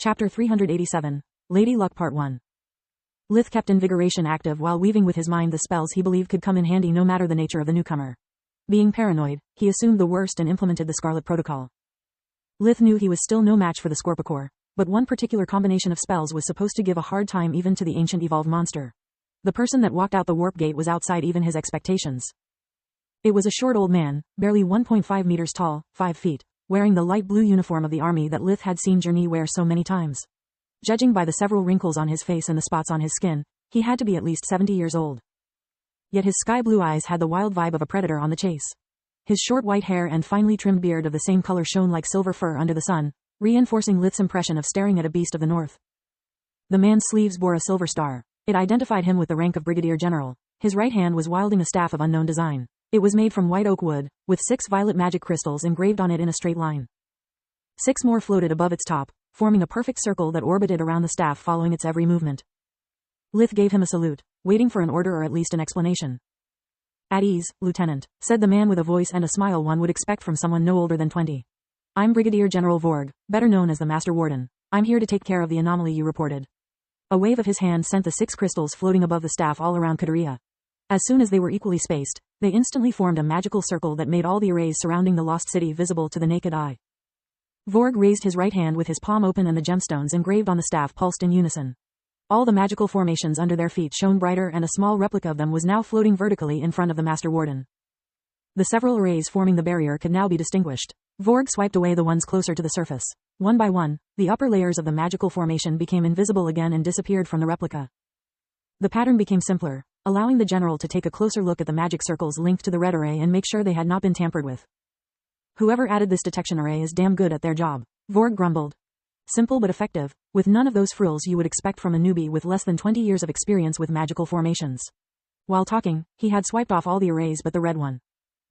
Chapter 387. Lady Luck Part 1. Lith kept invigoration active while weaving with his mind the spells he believed could come in handy no matter the nature of the newcomer. Being paranoid, he assumed the worst and implemented the Scarlet Protocol. Lith knew he was still no match for the Scorpicore, but one particular combination of spells was supposed to give a hard time even to the ancient evolved monster. The person that walked out the warp gate was outside even his expectations. It was a short old man, barely 1.5 meters tall, 5 feet, wearing the light blue uniform of the army that Lith had seen Journey wear so many times. Judging by the several wrinkles on his face and the spots on his skin, he had to be at least 70 years old. Yet his sky blue eyes had the wild vibe of a predator on the chase. His short white hair and finely trimmed beard of the same color shone like silver fur under the sun, reinforcing Lith's impression of staring at a beast of the north. The man's sleeves bore a silver star. It identified him with the rank of Brigadier General. His right hand was wielding a staff of unknown design. It was made from white oak wood, with 6 violet magic crystals engraved on it in a straight line. 6 more floated above its top, forming a perfect circle that orbited around the staff following its every movement. Lith gave him a salute, waiting for an order or at least an explanation. "At ease, Lieutenant," said the man with a voice and a smile one would expect from someone no older than 20. "I'm Brigadier General Vorg, better known as the Master Warden. I'm here to take care of the anomaly you reported." A wave of his hand sent the 6 crystals floating above the staff all around Kateria. As soon as they were equally spaced, they instantly formed a magical circle that made all the arrays surrounding the lost city visible to the naked eye. Vorg raised his right hand with his palm open and the gemstones engraved on the staff pulsed in unison. All the magical formations under their feet shone brighter and a small replica of them was now floating vertically in front of the Master Warden. The several arrays forming the barrier could now be distinguished. Vorg swiped away the ones closer to the surface. One by one, the upper layers of the magical formation became invisible again and disappeared from the replica. The pattern became simpler, allowing the general to take a closer look at the magic circles linked to the red array and make sure they had not been tampered with. "Whoever added this detection array is damn good at their job," Vorg grumbled. "Simple but effective, with none of those frills you would expect from a newbie with less than 20 years of experience with magical formations." While talking, he had swiped off all the arrays but the red one.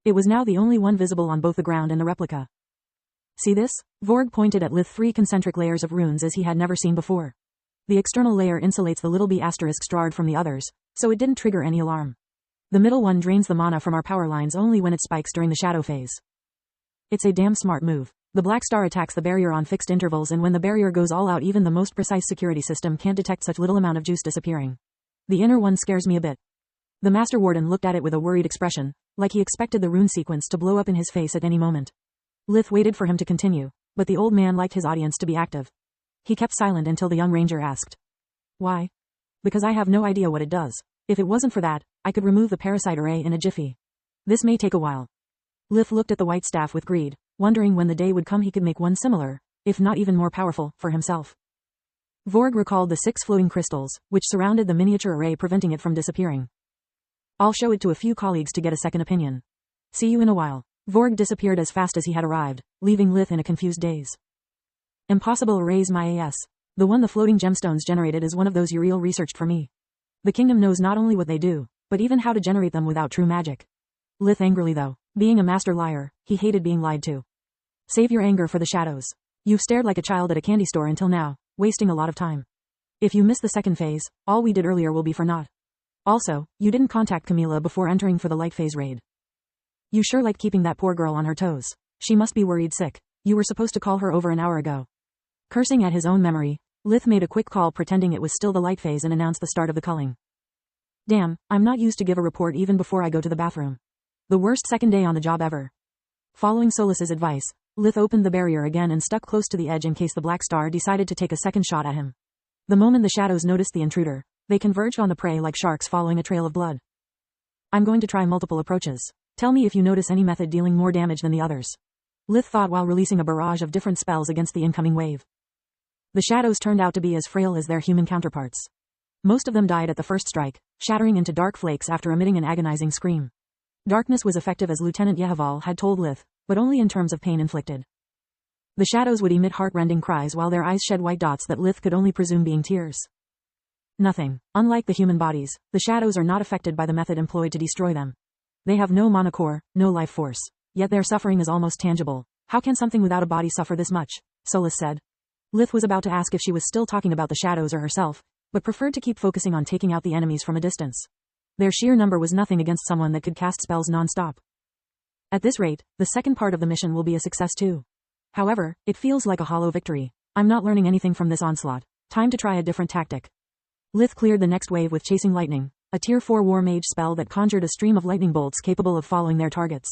It was now the only one visible on both the ground and the replica. "See this?" Vorg pointed at Lith 3 concentric layers of runes as he had never seen before. The external layer insulates the little B asterisk starred from the others, so it didn't trigger any alarm. The middle one drains the mana from our power lines only when it spikes during the shadow phase. It's a damn smart move. The black star attacks the barrier on fixed intervals and when the barrier goes all out even the most precise security system can't detect such little amount of juice disappearing. The inner one scares me a bit. The Master Warden looked at it with a worried expression, like he expected the rune sequence to blow up in his face at any moment. Lith waited for him to continue, but the old man liked his audience to be active. He kept silent until the young ranger asked. "Why?" "Because I have no idea what it does. If it wasn't for that, I could remove the parasite array in a jiffy. This may take a while." Lith looked at the white staff with greed, wondering when the day would come he could make one similar, if not even more powerful, for himself. Vorg recalled the 6 floating crystals, which surrounded the miniature array preventing it from disappearing. "I'll show it to a few colleagues to get a second opinion. See you in a while." Vorg disappeared as fast as he had arrived, leaving Lith in a confused daze. "Impossible arrays my ass. The one the floating gemstones generated is one of those Uriel researched for me. The kingdom knows not only what they do, but even how to generate them without true magic." Lith angrily though. Being a master liar, he hated being lied to. "Save your anger for the shadows. You've stared like a child at a candy store until now, wasting a lot of time. If you miss the second phase, all we did earlier will be for naught. Also, you didn't contact Camilla before entering for the light phase raid. You sure like keeping that poor girl on her toes. She must be worried sick. You were supposed to call her over an hour ago." Cursing at his own memory, Lith made a quick call pretending it was still the light phase and announced the start of the culling. "Damn, I'm not used to give a report even before I go to the bathroom. The worst second day on the job ever." Following Solas's advice, Lith opened the barrier again and stuck close to the edge in case the black star decided to take a second shot at him. The moment the shadows noticed the intruder, they converged on the prey like sharks following a trail of blood. "I'm going to try multiple approaches. Tell me if you notice any method dealing more damage than the others." Lith thought while releasing a barrage of different spells against the incoming wave. The shadows turned out to be as frail as their human counterparts. Most of them died at the first strike, shattering into dark flakes after emitting an agonizing scream. Darkness was effective as Lieutenant Yehaval had told Lith, but only in terms of pain inflicted. The shadows would emit heart-rending cries while their eyes shed white dots that Lith could only presume being tears. Nothing. Unlike the human bodies, the shadows are not affected by the method employed to destroy them. They have no mana core, no life force. Yet their suffering is almost tangible. "How can something without a body suffer this much?" Solas said. Lith was about to ask if she was still talking about the shadows or herself, but preferred to keep focusing on taking out the enemies from a distance. Their sheer number was nothing against someone that could cast spells non-stop. At this rate, the second part of the mission will be a success too. However, it feels like a hollow victory. I'm not learning anything from this onslaught. Time to try a different tactic. Lith cleared the next wave with Chasing Lightning, a tier 4 war mage spell that conjured a stream of lightning bolts capable of following their targets.